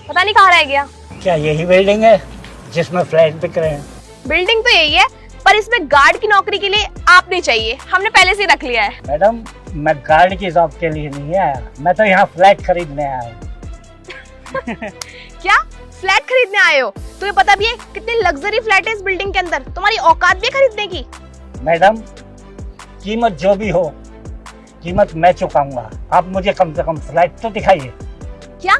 पता नहीं कहाँ रह गया। क्या यही बिल्डिंग है जिसमें फ्लैट बिक रहे हैं? बिल्डिंग तो यही है, पर इसमें गार्ड की नौकरी के लिए आप नहीं चाहिए, हमने पहले से ही रख लिया है। मैडम, मैं गार्ड की जॉब के लिए नहीं आया, मैं तो यहाँ फ्लैट खरीदने आया हूँ। क्या फ्लैट खरीदने आए हो? तुम्हें पता भी है कितने लग्जरी फ्लैट है इस बिल्डिंग के अंदर? तुम्हारी औकात भी है खरीदने की? मैडम, कीमत जो भी हो, कीमत मैं चुकाऊंगा। आप मुझे कम से कम फ्लैट तो दिखाइए। क्या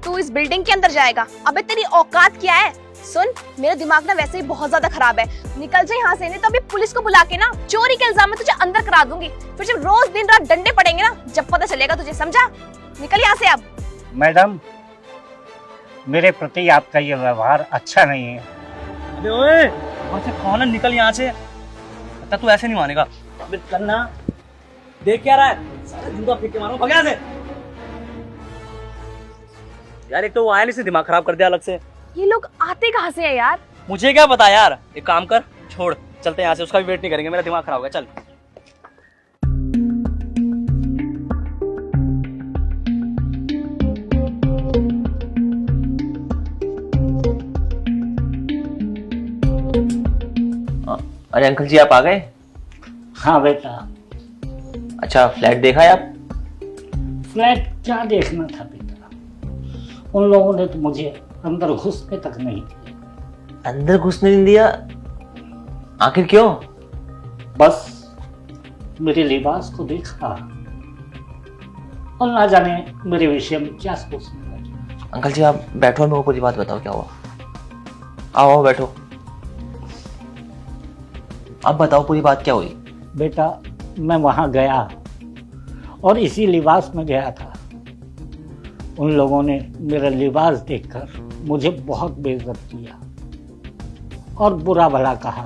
तू इस बिल्डिंग के अंदर जाएगा? अबे तेरी औकात क्या है? सुन, मेरा दिमाग ना वैसे ही बहुत ज्यादा खराब है, निकल जा यहाँ से, नहीं तो अभी पुलिस को बुला के ना चोरी के इल्जाम में तुझे अंदर करा दूंगी। फिर जब रोज दिन रात डंडे पड़ेंगे ना, जब पता चलेगा तुझे, समझा? निकल यहाँ से अब। मैडम, मेरे प्रति आपका ये व्यवहार अच्छा नहीं है। अबे ओए, वहाँ से कौन है? निकल यहाँ से। पता तू ऐसे नहीं मानेगा। अबे करना, देख क्या रहा है? सारा जूता फेंक के मारो, भग यहाँ से। यार एक तो वो आया नहीं, से दिमाग खराब कर दिया अलग से। ये लोग आते कहाँ से हैं यार? मुझे क्या पता यार। एक काम कर, छोड़, चलते हैं यहाँ से, उसका भी वेट नहीं करेंगे, मेरा दिमाग खराब हो गया। चल। अरे अंकल जी, आप आ गए? हाँ बेटा। अच्छा, फ्लैट देखा है आप? फ्लैट क्या देखना था बेटा, उन लोगों ने तो मुझे अंदर घुसने तक नहीं दिया। अंदर घुसने नहीं दिया? आखिर क्यों? बस मेरे लिबास को देखा और ना जाने मेरे विषय में क्या सोचने लगे। अंकल जी आप बैठो, मेरे को पूरी बात बताओ, क्या हुआ? आओ बैठो, आप बताओ पूरी बात क्या हुई। बेटा, मैं वहां गया और इसी लिबास में गया था। उन लोगों ने मेरा लिबास देखकर मुझे बहुत बेइज्जत किया और बुरा भला कहा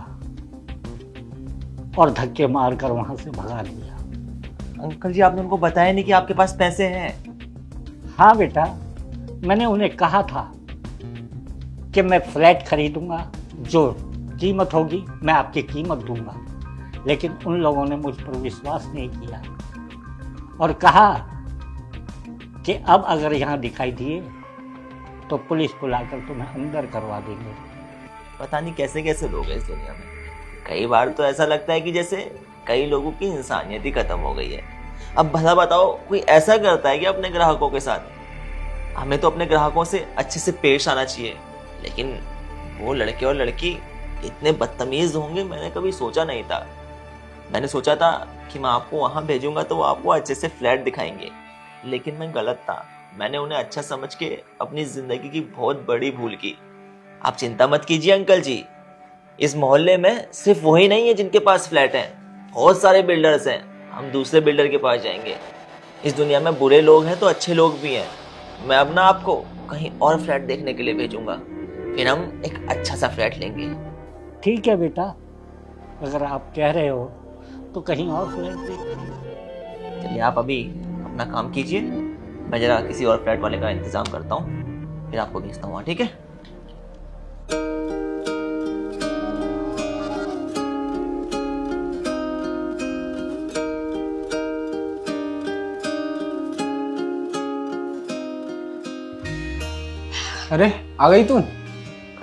और धक्के मारकर वहां से भगा दिया। अंकल जी आपने उनको बताया नहीं कि आपके पास पैसे हैं? हाँ बेटा, मैंने उन्हें कहा था कि मैं फ्लैट खरीदूंगा, जो कीमत होगी मैं आपकी कीमत दूंगा, लेकिन उन लोगों ने मुझ पर विश्वास नहीं किया और कहा कि अब अगर यहाँ दिखाई दिए तो पुलिस बुलाकर तुम्हें अंदर करवा देंगे। पता नहीं कैसे कैसे लोग हैं इस दुनिया में। कई बार तो ऐसा लगता है कि जैसे कई लोगों की इंसानियत ही खत्म हो गई है। अब भला बताओ, कोई ऐसा करता है कि अपने ग्राहकों के साथ? हमें तो अपने ग्राहकों से अच्छे से पेश आना चाहिए, लेकिन वो लड़के और लड़की इतने बदतमीज होंगे मैंने कभी सोचा नहीं था। मैंने सोचा था कि मैं आपको वहां भेजूंगा तो वो आपको अच्छे से फ्लैट दिखाएंगे, लेकिन मैं गलत था। मैंने उन्हें अच्छा समझ के अपनी जिंदगी की बहुत बड़ी भूल की। आप चिंता मत कीजिए अंकल जी, इस मोहल्ले में सिर्फ वही नहीं है जिनके पास फ्लैट हैं, बहुत सारे बिल्डर्स हैं। हम दूसरे बिल्डर के पास जाएंगे। इस दुनिया में बुरे लोग हैं तो अच्छे लोग भी हैं। मैं अब ना आपको कहीं और फ्लैट देखने के लिए भेजूंगा, फिर हम एक अच्छा सा फ्लैट लेंगे। ठीक है बेटा, अगर आप कह रहे हो तो कहीं और फ्लैट देखिए। चलिए आप अभी अपना काम कीजिए, मैं जरा किसी और फ्लैट वाले का इंतजाम करता हूँ, फिर आपको भेजता हूँ, ठीक है? अरे आ गई तू?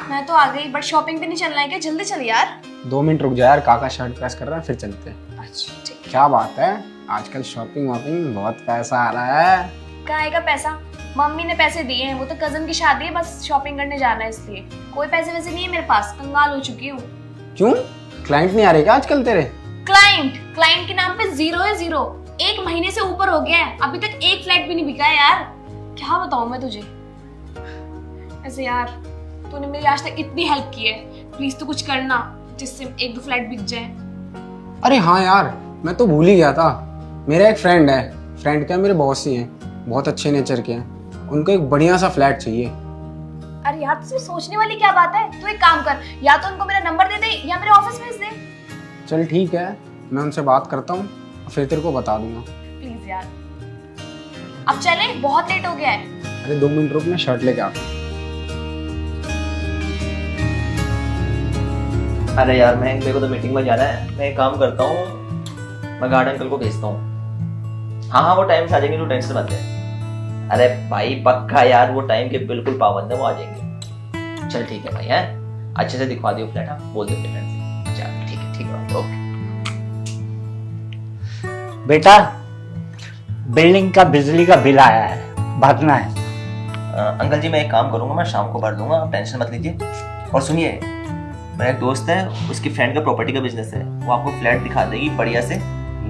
मैं तो आ गई, बट शॉपिंग पे नहीं चलना है क्या? जल्दी चल यार। 2 मिनट रुक जा यार, काका शर्ट प्रेस कर रहा है, फिर चलते हैं। अच्छा ठीक। क्या बात है, आजकल शॉपिंग वॉपिंग में बहुत पैसा आ रहा है। काहे का पैसा? मम्मी ने पैसे दिए हैं, वो तो कजन की शादी है, बस शॉपिंग करने जाना है, इसलिए कोई पैसे वैसे नहीं है मेरे पास, कंगाल हो चुकी हूँ। क्यों, क्लाइंट नहीं आ रहे क्या आजकल तेरे? क्लाइंट के नाम पे 0 है 0। 1 महीने से ऊपर हो गया है, अभी तक एक फ्लैट भी नहीं बिका है यार। क्या बताऊं मैं तुझे। ऐसे यार, तूने मेरी आज तक इतनी हेल्प की है, प्लीज तू कुछ करना जिससे 1-2 फ्लैट बिक जाए। अरे हाँ यार, मैं तो भूल ही गया था। मेरा एक फ्रेंड है, फ्रेंड क्या मेरे बॉस ही हैं, बहुत अच्छे नेचर के हैं। उनको एक बढ़िया सा फ्लैट चाहिए। अरे यार, तुझे सोचने वाली क्या बात है? तू एक काम कर, या तो उनको मेरा नंबर दे दे या मेरे ऑफिस भेज दे। चल ठीक है, मैं उनसे बात करता हूँ, फिर तेरे को बता दूंगा। प्लीज यार, अब चले, बहुत लेट हो गया है। अरे 2 मिनट रुक, मैं शर्ट लेके आता हूँ। अरे यार मैं, मेरे को तो मीटिंग में जाना है। मैं एक काम करता हूँ, मैं गार्ड अंकल को भेजता हूँ। हाँ हाँ, वो टाइम से आ जाएंगे, तू टेंशन मत ले। अरे भाई पक्का यार, वो टाइम के बिल्कुल पाबंद है, वो आ जाएंगे। चल ठीक है भाई, है अच्छे से दिखवा दियो फ्लैट, हाँ बोल दो अपने फ्रेंड से। चल ठीक है भाई, ओके। बेटा बिल्डिंग का बिजली का बिल आया है, भागना है। अंकल जी मैं एक काम करूंगा, मैं शाम को भर दूंगा, आप टेंशन मत लीजिए। और सुनिए, मेरा एक दोस्त है, उसकी फ्रेंड का प्रॉपर्टी का बिजनेस है, वो आपको फ्लैट दिखा देगी बढ़िया से,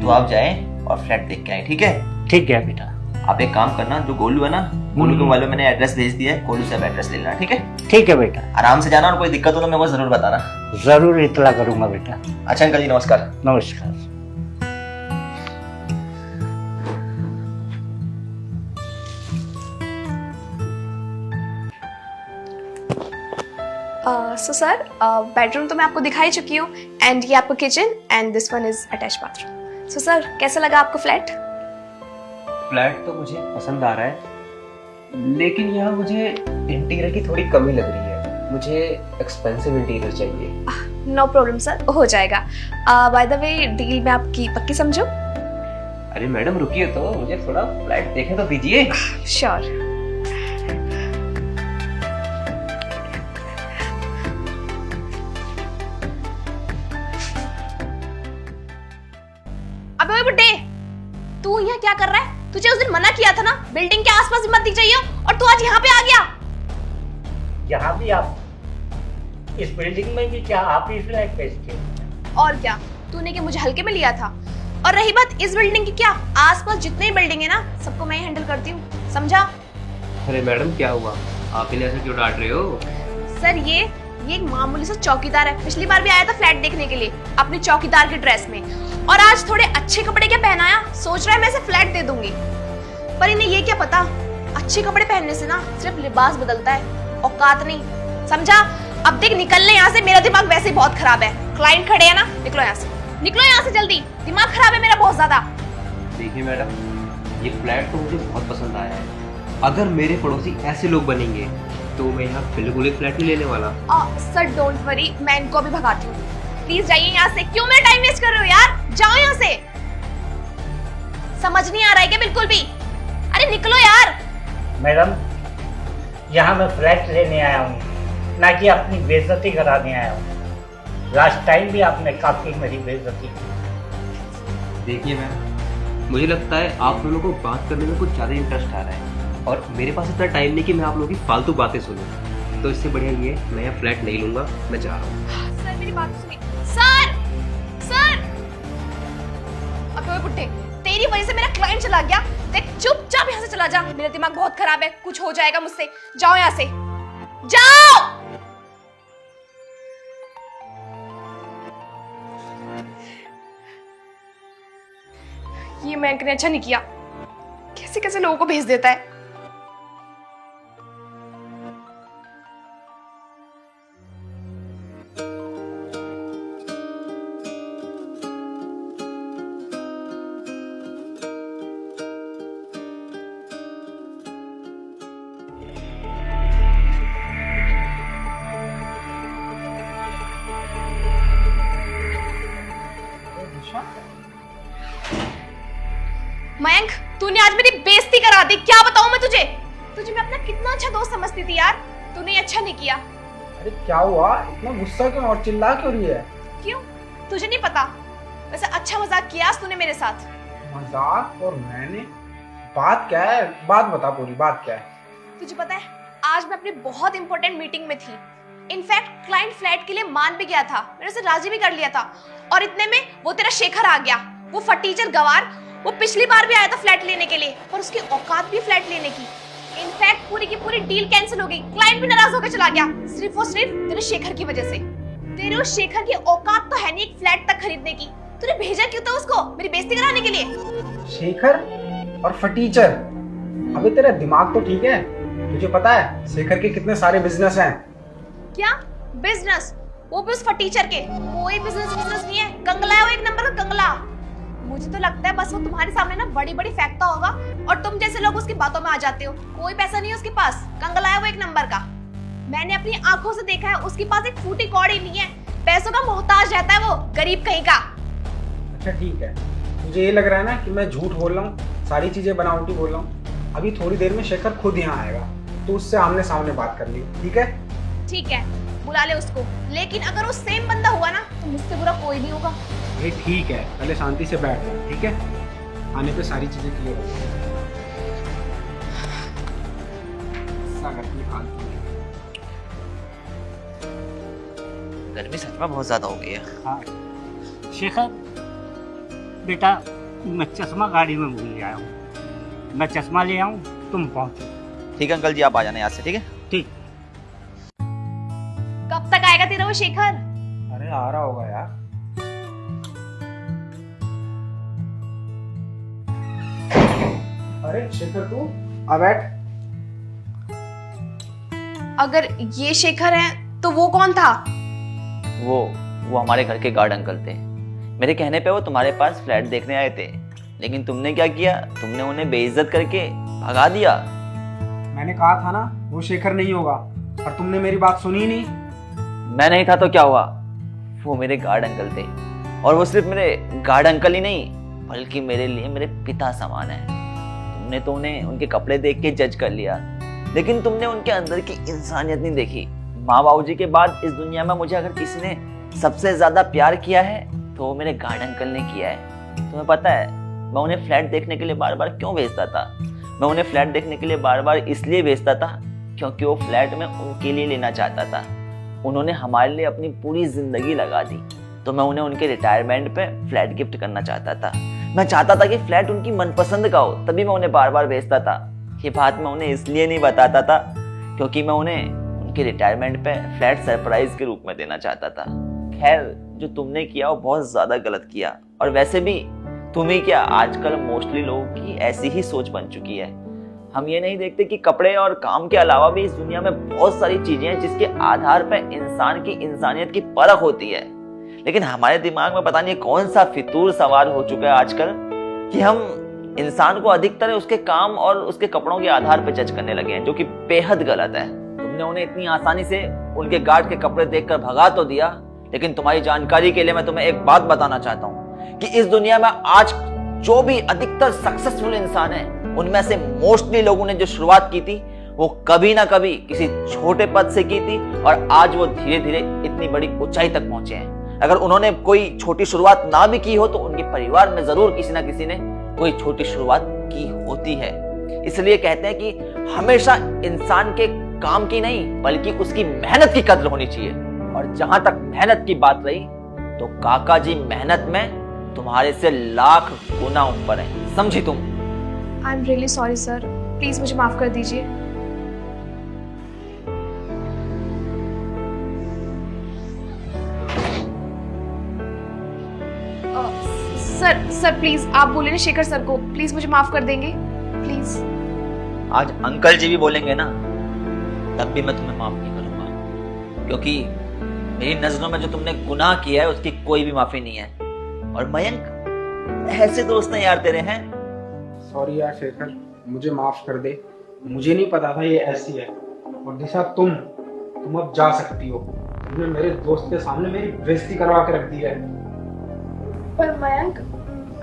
तो आप जाएं और फ्लैट देख के आए, ठीक है? ठीक है बेटा। आप एक काम करना, जो गोलू है ना, गोलू के मोबाइल में मैंने एड्रेस भेज दिया है, गोलू से आप एड्रेस ले लेना, ठीक है? ठीक है बेटा। आराम से जाना, और कोई दिक्कत हो तो मेरे को जरूर बताना। जरूर इतला करूंगा बेटा। अच्छा अंकल जी नमस्कार। नमस्कार। सो सर बेडरूम तो मैं आपको दिखा ही चुकी हूँ, एंड ये आपका kitchen, and this one is attach bathroom. So sir कैसा लगा आपको फ्लैट? फ्लैट तो मुझे पसंद आ रहा है, लेकिन यहाँ मुझे इंटीरियर की थोड़ी कमी लग रही है। मुझे एक्सपेंसिव इंटीरियर चाहिए। नो प्रॉब्लम सर, हो जाएगा। बाय द वे डील में आपकी पक्की समझो? अरे मैडम रुकिए तो, मुझे थोड़ा फ्लैट देखने तो दीजिए। श्योर। अबे ओए बुड्ढे, तू यहाँ क्या कर रहा है? तुझे उस दिन मना किया था ना बिल्डिंग के आसपास भी मत दिख जाइए, और तू आज यहाँ पे आ गया। यहाँ भी आप, इस बिल्डिंग में भी क्या आप ही फ्लैट बेचते हो? और क्या, तूने क्या मुझे हल्के में लिया था? और रही बात इस बिल्डिंग की, क्या आसपास जितने बिल्डिंग है ना, सबको मैं ही हैंडल करती हूँ, समझा? अरे मैडम क्या हुआ, आप इन्हें ऐसे क्यों डांट रहे हो? सर ये एक मामूली सा चौकीदार है, पिछली बार भी आया था फ्लैट देखने के लिए अपनी चौकीदार की ड्रेस में, और आज थोड़े अच्छे कपड़े क्या पहनाया, सोच रहा है मैं इसे फ्लैट दे दूंगी। पर इन्हें ये क्या पता, अच्छे कपड़े पहनने से ना सिर्फ लिबास बदलता है, औकात नहीं, समझा? अब देख निकलने यहाँ से, मेरा दिमाग वैसे ही बहुत खराब है। क्लाइंट खड़े हैं ना, निकलो यहाँ से, निकलो यहाँ से जल्दी, दिमाग खराब है मेरा बहुत ज्यादा। देखिए मैडम, ये फ्लैट तो मुझे बहुत पसंद आया है। अगर मेरे पड़ोसी ऐसे लोग बनेंगे तो मैं यहाँ बिल्कुल एक फ्लैट नहीं लेने वाला। सर डोंट वरी, मैं इनको अभी भगाती हूँ। प्लीज जाइए यहाँ से, क्यों मेरा टाइम वेस्ट कर रहे हो यार? जाओ यहाँ से। समझ नहीं आ रहा है क्या बिल्कुल भी? अरे निकलो यार। मैडम यहाँ मैं फ्लैट लेने आया हूँ, ना कि अपनी बेइज्जती कराने आया हूँ। लास्ट टाइम भी आपने काफी मेरी बेइज्जती की। देखिए मैम, मुझे लगता है आप दोनों को बात करने में कुछ ज़्यादा इंटरेस्ट आ रहा है, और मेरे पास इतना टाइम नहीं कि मैं आप लोगों की फालतू बातें सुनूं। तो इससे बढ़िया ये मैं यहाँ फ्लैट नहीं लूंगा, मैं जा रहा हूँ। सर मेरी बात सुनिए। सर सर, अबे बुड्ढे, तेरी वजह से मेरा क्लाइंट चला गया। देख चुपचाप यहाँ से चला जा, मेरा दिमाग बहुत खराब है, कुछ हो जाएगा मुझसे। जाओ यहाँ से, जाओ। ये मैं ने अच्छा नहीं किया, कैसे कैसे लोगों को भेज देता है। मयंक, तूने आज मेरी बेइज्जती करा दी, क्या बताऊं मैं तुझे? तुझे मैं अपना कितना अच्छा दोस्त समझती थी यार, तूने अच्छा नहीं किया। अरे क्या हुआ, इतना गुस्सा क्यों और चिल्ला क्यों रही है? क्यों, तुझे नहीं पता? वैसे अच्छा मजाक किया आज तूने मेरे साथ। मजाक? और मैंने? बात क्या है, बात बता, पूरी बात क्या है? तुझे पता है आज मैं अपनी बहुत इंपॉर्टेंट मीटिंग में थी। इनफैक्ट क्लाइंट फ्लैट के लिए मान भी गया था, मैंने उसे राजी भी कर लिया था, और इतने में वो तेरा शेखर आ गया, वो फटीचर गवार। वो पिछली बार भी आया था फ्लैट लेने के लिए, पर उसकी औकात भी फ्लैट लेने की। इनफैक्ट पूरी की पूरी डील कैंसिल हो गई, क्लाइंट भी नाराज होकर चला गया, सिर्फ और सिर्फ तेरे शेखर की वजह से। तेरे उस शेखर की औकात तो है नहीं एक फ्लैट तक खरीदने की, तूने भेजा क्यों था उसको मेरी बेइज्जती कराने के लिए? शेखर और फटीचर? अबे तेरा दिमाग तो ठीक है? तुझे पता है शेखर के कितने सारे बिजनेस हैं? क्या बिजनेस? वो भी उस फटीचर के? कोई बिजनेस नहीं है, कंगला है वो, एक नंबर का कंगला। मुझे तो लगता है बस वो तुम्हारे सामने ना बड़ी बड़ी फेंकता होगा, और तुम जैसे लोग उसकी बातों में आ जाते हो। कोई पैसा नहीं है उसके पास, कंगला है वो एक नंबर का। मैंने अपनी आंखों से देखा है, उसके पास एक फूटी कौड़ी नहीं है, पैसों का मोहताज रहता है वो, गरीब कहीं का। अच्छा ठीक है, मुझे ये लग रहा है ना कि मैं झूठ बोल रहा हूँ, सारी चीजें बनावटी बोल रहा हूँ। अभी थोड़ी देर में शेखर खुद यहाँ आएगा, तो उससे आमने सामने बात कर ली, ठीक है? ठीक है, बुला ले उसको। लेकिन अगर वो सेम बंदा हुआ ना तो मुझसे बुरा कोई नहीं होगा। ये ठीक है, पहले शांति से बैठ जा, ठीक है? आने पे सारी चीजें क्लियर हो जाएंगी। ऐसा करती है फालतू में। गर्मी सच में बहुत ज्यादा हो गई है। हाँ शेखर बेटा, मैं चश्मा गाड़ी में भूल गया हूँ, मैं चश्मा ले आऊँ, तुम पहुँचो। ठीक है अंकल जी, आप आ जाना यहाँ से, ठीक है? ठीक। कब तक आएगा तेरा वो शेखर? अरे आ रहा होगा यार। अरे शेखर तू आ बैठ। अगर ये शेखर है तो वो कौन था? वो हमारे घर के गार्ड अंकल थे। मेरे कहने पे वो तुम्हारे पास फ्लैट देखने आए थे, लेकिन तुमने क्या किया, तुमने उन्हें बेइज्जत करके भगा दिया। मैंने कहा था ना वो शेखर नहीं होगा, पर तुमने मेरी बात सुनी ही नहीं। मैं नहीं था तो क्या हुआ, वो मेरे गार्ड अंकल थे, और वो सिर्फ मेरे गार्ड अंकल ही नहीं बल्कि मेरे लिए मेरे पिता समान है। तुमने तो उन्हें उनके कपड़े देख के जज कर लिया, लेकिन तुमने उनके अंदर की इंसानियत नहीं देखी। माँ बाबूजी के बाद इस दुनिया में मुझे अगर किसी ने सबसे ज्यादा प्यार किया है तो वो मेरे गार्ड अंकल ने किया है। तुम्हें पता है मैं उन्हें फ्लैट देखने के लिए बार बार क्यों भेजता था? मैं उन्हें फ्लैट देखने के लिए बार बार इसलिए भेजता था क्योंकि वो फ्लैट में उनके लिए लेना चाहता था। उन्होंने हमारे लिए अपनी पूरी जिंदगी लगा दी, तो मैं उन्हें उनके रिटायरमेंट पे फ्लैट गिफ्ट करना चाहता था। मैं चाहता था कि फ्लैट उनकी मनपसंद का हो, तभी मैं उन्हें बार बार भेजता था। ये बात मैं उन्हें इसलिए नहीं बताता था क्योंकि मैं उन्हें उनके रिटायरमेंट पे फ्लैट सरप्राइज के रूप में देना चाहता था। खैर, जो तुमने किया वो बहुत ज्यादा गलत किया, और वैसे भी तुम ही क्या, आजकल मोस्टली लोगों की ऐसी ही सोच बन चुकी है। हम ये नहीं देखते कि कपड़े और काम के अलावा भी इस दुनिया में बहुत सारी चीजें हैं जिसके आधार पर इंसान की इंसानियत की परख होती है। लेकिन हमारे दिमाग में पता नहीं कौन सा फितूर सवार हो चुका है आजकल कि हम इंसान को अधिकतर उसके काम और उसके कपड़ों के आधार पर जज करने लगे हैं, जो कि बेहद गलत है। तुमने उन्हें इतनी आसानी से उनके गार्ड के कपड़े देखकर भगा तो दिया, लेकिन तुम्हारी जानकारी के लिए मैं तुम्हें एक बात बताना चाहता हूँ कि इस दुनिया में आज जो भी अधिकतर सक्सेसफुल इंसान है, उनमें से मोस्टली लोगों ने जो शुरुआत की थी वो कभी ना कभी किसी छोटे पद से की थी, और आज वो धीरे धीरे इतनी बड़ी ऊंचाई तक पहुंचे हैं। अगर उन्होंने कोई छोटी शुरुआत ना भी की हो तो उनके परिवार में जरूर किसी ना किसी ने कोई छोटी शुरुआत की होती है। इसलिए कहते हैं कि हमेशा इंसान के काम की नहीं बल्कि उसकी मेहनत की कद्र होनी चाहिए। और जहां तक मेहनत की बात रही तो काका जी मेहनत में तुम्हारे से लाख गुना ऊपर है, समझी तुम? I am really sorry sir, please मुझे माफ कर दीजिए। सर प्लीज आप बोले ना शेखर सर को, प्लीज मुझे माफ कर देंगे प्लीज। आज अंकल जी भी बोलेंगे ना तब भी मैं तुम्हें माफ नहीं करूंगा, क्योंकि मेरी नजरों में जो तुमने गुनाह किया है उसकी कोई भी माफी नहीं है। और मयंक, ऐसे दोस्त हैं यार तेरे हैं। सॉरी यार शेखर, मुझे माफ कर दे, मुझे नहीं पता था ये ऐसी है। और दिशा तुम अब जा सकती हो, तुमने मेरे दोस्त के सामने मेरी बेइज्जती करवा के रख दी है। पर मयंक,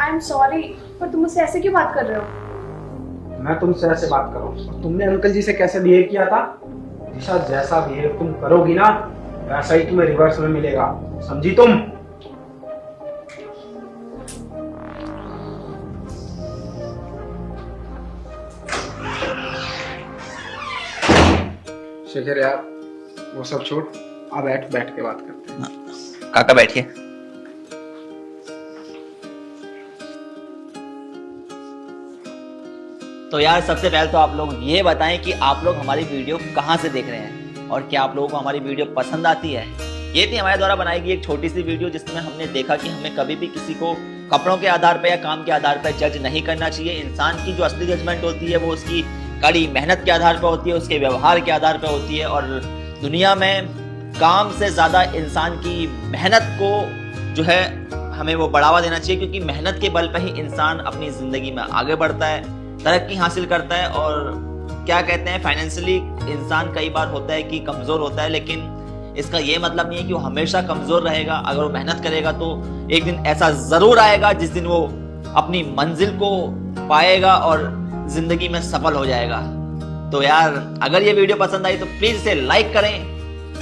आई एम सॉरी, पर तुम मुझसे ऐसे क्यों बात कर रहे हो? मैं तुमसे ऐसे बात कर रहा हूँ, और तुमने अंकल जी से कैसे बिहेव किया था? दिशा, जैसा बिहेव तुम करोगी ना वैसा ही तुम्हें रिवर्स में मिलेगा, समझी तुम? शेखर यार, वो सब छोड़, अब बैठ के बात करते हैं। काका बैठिए। तो यार सबसे पहले तो आप लोग ये बताएं कि आप लोग हमारी वीडियो कहाँ से देख रहे हैं और क्या आप लोगों को हमारी वीडियो पसंद आती है। ये थी हमारे द्वारा बनाई गई एक छोटी सी वीडियो जिसमें हमने देखा कि हमें कभी भी किसी को कपड़ों के आधार पर या काम के आधार पर जज नहीं करना चाहिए। इंसान की जो असली जजमेंट होती है वो उसकी कड़ी मेहनत के आधार पर होती है, उसके व्यवहार के आधार पर होती है। और दुनिया में काम से ज़्यादा इंसान की मेहनत को जो है हमें वो बढ़ावा देना चाहिए, क्योंकि मेहनत के बल पर ही इंसान अपनी ज़िंदगी में आगे बढ़ता है, तरक्की हासिल करता है। और क्या कहते हैं, फाइनेंशियली इंसान कई बार होता है कि कमज़ोर होता है, लेकिन इसका ये मतलब नहीं है कि वो हमेशा कमज़ोर रहेगा। अगर वो मेहनत करेगा तो एक दिन ऐसा ज़रूर आएगा जिस दिन वो अपनी मंजिल को पाएगा और जिंदगी में सफल हो जाएगा। तो यार अगर ये वीडियो पसंद आई तो प्लीज इसे लाइक करें,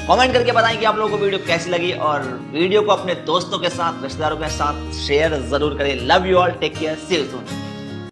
कमेंट करके बताएं कि आप लोगों को वीडियो कैसी लगी, और वीडियो को अपने दोस्तों के साथ, रिश्तेदारों के साथ शेयर जरूर करें। Love you all, take care, see you soon.